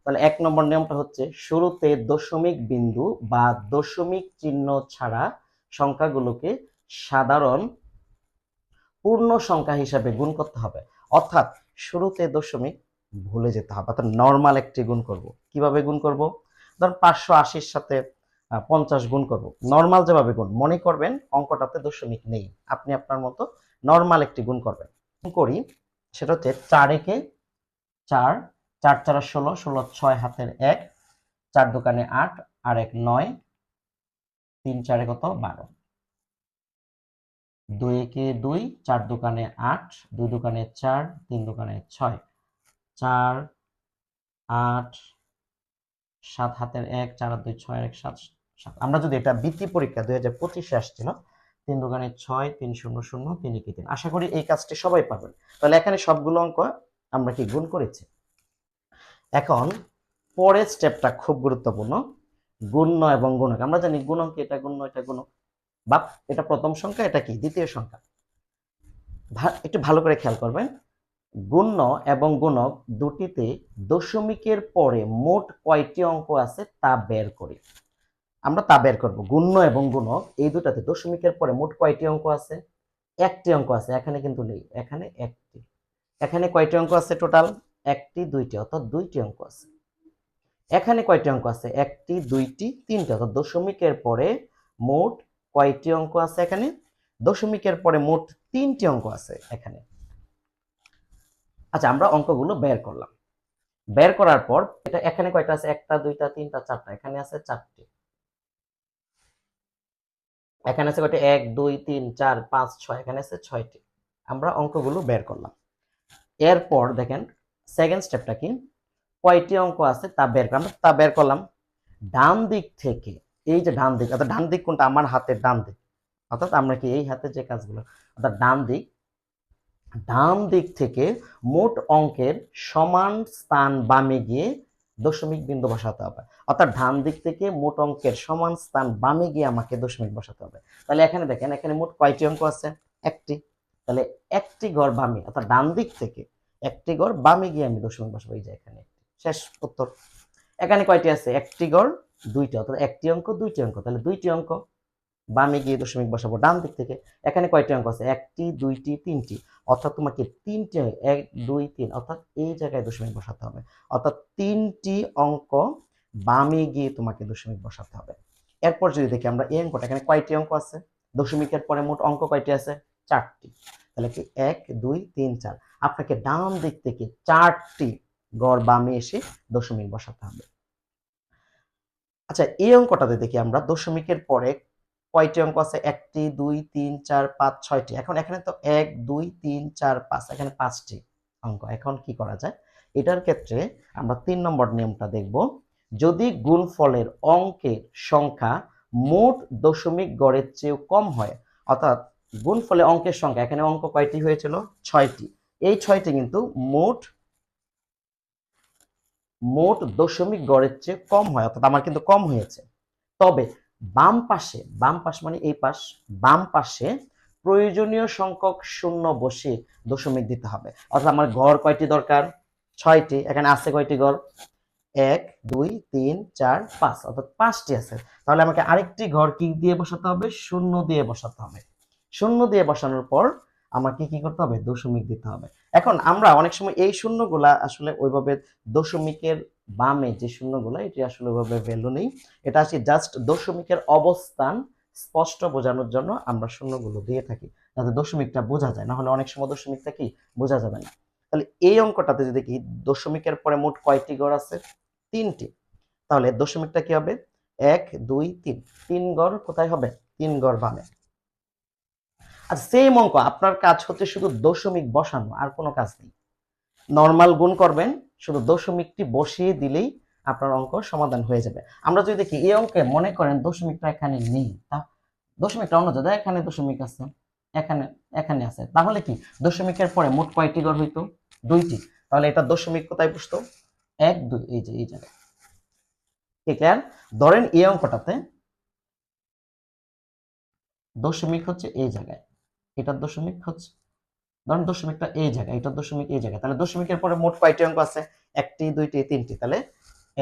তাহলে 1 নম্বর নিয়মটা হচ্ছে শুরুতে দশমিক বিন্দু বা দশমিক চিহ্ন ছাড়া সংখ্যাগুলোকে সাধারণ পূর্ণ সংখ্যা হিসাবে গুণ করতে হবে। অর্থাৎ শুরুতে দশমিক ভুলে যেতে হবে, অর্থাৎ নর্মাল একটি গুণ করব। কিভাবে গুণ করব? ধরুন 580-র সাথে 50 গুণ করব। নর্মাল যেভাবে গুণ, মনে করবেন অঙ্কটাতে দশমিক নেই, আপনি আপনার মতো নর্মাল একটি গুণ করবেন। করি, সেটা হচ্ছে 4 একে 4, 4 4 16, 16 6 হাতের 1, 4 দোকানে 8 আর 1 9, 3 4 কত 12, 2 একে 2, 4 দোকানে 8, 2 দোকানে 4, 3 দোকানে 6, 4 8, 7 হাতের 1, 4 আর 2 6 আর 1 7 7। আমরা যদি এটা বৃত্তি পরীক্ষা 2025-এ আসছিল, 3 দোকানে 6, 3 0 0, 3 একে 3। আশা করি এই কাজটি সবাই পারবেন। তাহলে এখানে সবগুলো অঙ্ক আমরা কি গুণ করেছি। এখন পরের স্টেপটা খুব গুরুত্বপূর্ণ, গুণ্য এবং গুণক। আমরা জানি গুণক এটা গুণ্য এটা গুণক, বা এটা প্রথম সংখ্যা এটা কি দ্বিতীয় সংখ্যা। একটু ভালো করে খেয়াল করবেন, গুণ্য এবং গুণক দুটিতে দশমিকের পরে মোট কয়টি অঙ্ক আছে তা বের করি। আমরা তা বের করব। গুণ্য এবং গুণক এই দুটাতে দশমিকের পরে মোট কয়টি অঙ্ক আছে? একটি অঙ্ক আছে, এখানে কিন্তু নেই, এখানে একটি। এখানে কয়টি অঙ্ক আছে টোটাল? একটি দুইটি, অর্থাৎ দুইটি অঙ্ক আছে। এখানে কয়টি অঙ্ক আছে? একটি দুইটি তিনটি, অর্থাৎ দশমিকের পরে মোট কয়টি অঙ্ক আছে এখানে? দশমিকের পরে মোট তিনটি অঙ্ক আছে এখানে। আচ্ছা, আমরা অঙ্কগুলো বের করলাম। বের করার পর এটা এখানে কয়টা আছে? একটা দুইটা তিনটা চারটা, এখানে আছে চারটি। এখানে আছে কয়টা? 1 2 3 4 5 6, এখানে আছে 6টি। আমরা অঙ্কগুলো বের করলাম। এরপর দেখেন সেকেন্ড স্টেপটা কি, কয়টি অঙ্ক আছে তা বের করলাম। তা বের করলাম ডান দিক থেকে। এই যে ডান দিক, অর্থাৎ ডান দিক কোনটা? আমার হাতের ডান দিক, অর্থাৎ আমরা কি এই হাতে যে কাজগুলো, অর্থাৎ ডান দিক, ডান দিক থেকে মোট অঙ্কের সমান স্থান বামে গিয়ে দশমিক বিন্দু বসাতে হবে। অর্থাৎ ডান দিক থেকে মোট অঙ্কের সমান স্থান বামে গিয়ে আমাকে দশমিক বসাতে হবে। তাহলে এখানে দেখেন, এখানে মোট কয়টি অঙ্ক আছে? একটি। তাহলে একটি ঘর বামে, অর্থাৎ ডান দিক থেকে একটি ঘর বামে গিয়ে আমি দশমিক বসাবো। এই যে এখানে শেষ উত্তর। এখানে কয়টি আছে? একটি ঘর দুইটি, অর্থাৎ একটি অঙ্ক দুইটি অঙ্ক, তাহলে দুইটি অঙ্ক বামে গিয়ে দশমিক বসাবো ডান দিক থেকে। এখানে কয়টি অঙ্ক আছে? একটি দুইটি তিনটি, অর্থাৎ তোমাকে তিনটি, 1 2 3, অর্থাৎ এই জায়গায় দশমিক বসাতে হবে। অর্থাৎ তিনটি অঙ্ক বামে গিয়ে তোমাকে দশমিক বসাতে হবে। এরপর যদি দেখি আমরা এই অঙ্কটা, এখানে কয়টি অঙ্ক আছে? দশমিকের পরে মোট অঙ্ক কয়টি আছে? চারটি। তাহলে কি 1 2 3 4, আপনাকে ডান দিক থেকে চারটি গড় বামে এসে দশমিক বসাতে হবে। আচ্ছা, এই অঙ্কটাতে দেখি আমরা দশমিকের পরে কয়টি অঙ্ক আছে? একটি 2 3 4 5 6টি। এখন এখানে তো 1 2 3 4 5, এখানে 5টি অঙ্ক। এখন কি করা যায়? এটার ক্ষেত্রে আমরা 3 নম্বর নিয়মটা দেখব। যদি গুণফলের অঙ্কের সংখ্যা মোট দশমিক গড়ের চেয়ে কম হয়, অর্থাৎ গুণফলে অঙ্কের সংখ্যা, এখানে অঙ্ক কয়টি হয়েছিল? 6টি। এই 6টি কিন্তু মোট দশমিক গড়ের চেয়ে কম হয়, অর্থাৎ আমার কিন্তু কম হয়েছে। তবে বাম পাশে, বাম পাশ মানে এই পাশ, বাম পাশে প্রয়োজনীয় সংখ্যক শূন্য বসে দশমিক দিতে হবে। অর্থাৎ আমার গড় কয়টি দরকার? 6টি। এখানে আছে কয়টি গড়? 1 2 3 4 5, অর্থাৎ 5টি আছে। তাহলে আমাকে আরেকটি ঘর কি দিয়ে বসাতে হবে? শূন্য দিয়ে বসাতে হবে। শূন্য দিয়ে বসানোর পর আমাকে কি করতে হবে? দশমিক দিতে হবে। এখন আমরা অনেক সময় এই শূন্যগুলা আসলে ওইভাবে দশমিকের বামে যে শূন্যগুলো, এটি আসলে ওইভাবে ভ্যালু নেই। এটা আসলে জাস্ট দশমিকের অবস্থান স্পষ্ট বোঝানোর জন্য আমরা শূন্যগুলো দিয়ে থাকি, যাতে দশমিকটা বোঝা যায়। না হলে অনেক সময় দশমিকটা কি বোঝা যাবে না। তাহলে এই অঙ্কটাতে যদি কি দশমিকের পরে মোট কয়টি ঘর আছে? 3টি। তাহলে দশমিকটা কি হবে? 1 2 3, 3 ঘর কোথায় হবে? 3 ঘর বামে। আর সেম অঙ্ক, আপনার কাজ হচ্ছে শুধু দশমিক বসানো, আর কোনো কাজ নেই। নরমাল গুণ করবেন, শুধু দশমিকটি বসিয়ে দিলেই আপনার অঙ্ক সমাধান হয়ে যাবে। আমরা যদি দেখি এই অঙ্কে মনে করেন দশমিকটা এখানে নেই, তা দশমিকটা অন্য জায়গায়, এখানে দশমিক আছে, এখানে এখানে আছে, তাহলে কি দশমিকের পরে মোট কয়টি ঘর হইতো? 2টি। তাহলে এটা দশমিক কোথায় বসতো? 1 2, এই যে এই জায়গায়। ক্লিয়ার? ধরেন এই অঙ্কটাতে দশমিক হচ্ছে এই জায়গায়, এটার দশমিক হচ্ছে, ধরেন দশমিকটা এই জায়গায়, এটার দশমিক এই জায়গায়। তাহলে দশমিকের পরে মোট কয়টি অঙ্ক আছে? একটি দুইটি তিনটি। তাহলে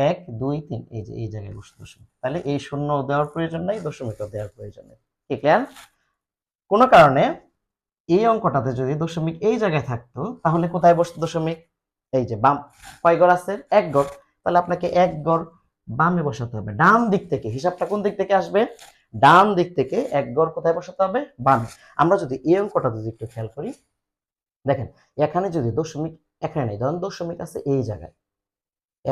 1 2 3 এই যে এই জায়গায় বসে দশমিক, তাহলে এই শূন্য দেওয়ার প্রয়োজন নাই, দশমিকও দেওয়ার প্রয়োজন নেই। কি ক্লিয়ার? কোনো কারণে এই অঙ্কটাতে যদি দশমিক এই জায়গায় থাকতো তাহলে কোথায় বসতো দশমিক? এই যে বাম, কয় ঘর আছে? এক ঘর। তাহলে আপনাকে এক ঘর বামে বসাতে হবে, ডান দিক থেকে। হিসাবটা কোন দিক থেকে আসবে? ডান দিক থেকে এক ঘর কোথায় বসাতে হবে? বামে। আমরা যদি এই অঙ্কটা যদি একটু খেয়াল করি, দেখেন এখানে যদি দশমিক এখানে নেই, ধরুন দশমিক আছে এই জায়গায়,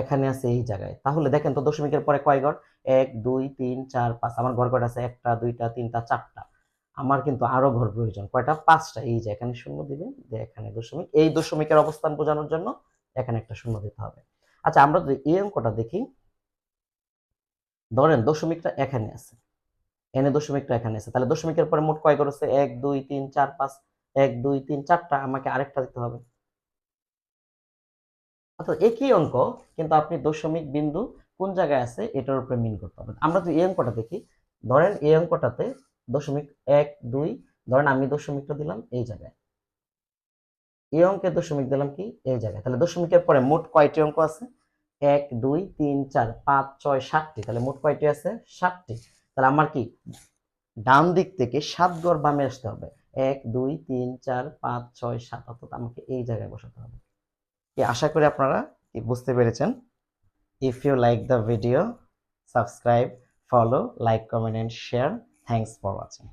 এখানে আছে এই জায়গায়, তাহলে দেখেন তো দশমিকের পরে কয় ঘর? 1 2 3 4 5। আমার ঘর কয়টা আছে? একটা, দুইটা, তিনটা, চারটা। আমার কিন্তু আরো ঘর প্রয়োজন, কয়টা? 5টা। এই যে এখানে শূন্য দিবেন, যে এখানে দশমিক, এই দশমিকের অবস্থান বোঝানোর জন্য এখানে একটা শূন্য দিতে হবে। আচ্ছা, আমরা যদি এই অঙ্কটা দেখি, ধরেন দশমিকটা এখানে আছে, এনে দশমিকটা এখানে আছে, তাহলে দশমিকের পরে মোট কয় ঘর আছে? 1 2 3 4 5, 1 2 3 4টা। আমাকে আরেকটা দিতে হবে। অর্থাৎ একই অঙ্ক, কিন্তু আপনি দশমিক বিন্দু কোন জায়গায় আছে এটার উপরে মিন করতে হবে। আমরা যদি এই অঙ্কটা দেখি, ধরেন এই অঙ্কটাতে দশমিক 1 2, ধরেন আমি দশমিকটা দিলাম এই জায়গায়, এই অঙ্কে দশমিক দিলাম কি এই জায়গায়, তাহলে দশমিকের পরে মোট কয়টি অঙ্ক আছে? 1 2 3 4 5 6 7টি। তাহলে মোট কয়টি আছে? 7টি। তাহলে আমার কি ডান দিক থেকে 7 ঘর বামে আসতে হবে। 1 2 3 4 5 6 7, অর্থাৎ আমাকে এই জায়গায় বসাতে হবে। কি আশা করি আপনারা কি বুঝতে পেরেছেন। If you like the video, subscribe, follow, like, comment and share. Thanks for watching.